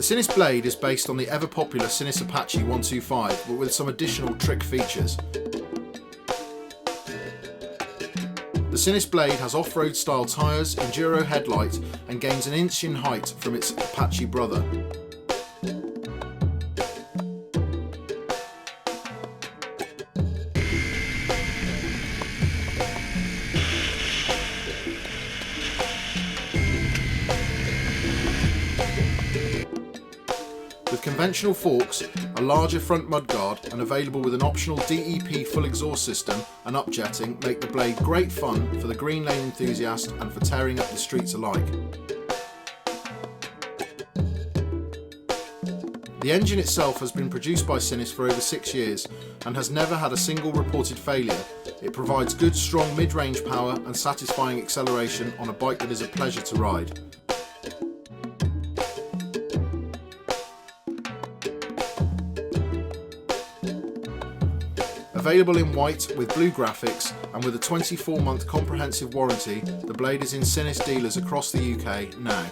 Sinnis Blade is based on the ever popular Sinnis Apache 125 but with some additional trick features. The Sinnis Blade has off-road style tyres, enduro headlight and gains an inch in height from its Apache brother. With conventional forks, a larger front mudguard and available with an optional DEP full exhaust system and upjetting make the Blade great fun for the green lane enthusiast and for tearing up the streets alike. The engine itself has been produced by Sinnis for over 6 years and has never had a single reported failure. It provides good strong mid-range power and satisfying acceleration on a bike that is a pleasure to ride. Available in white with blue graphics and with a 24-month comprehensive warranty, the Blade is in Sinnis dealers across the UK now.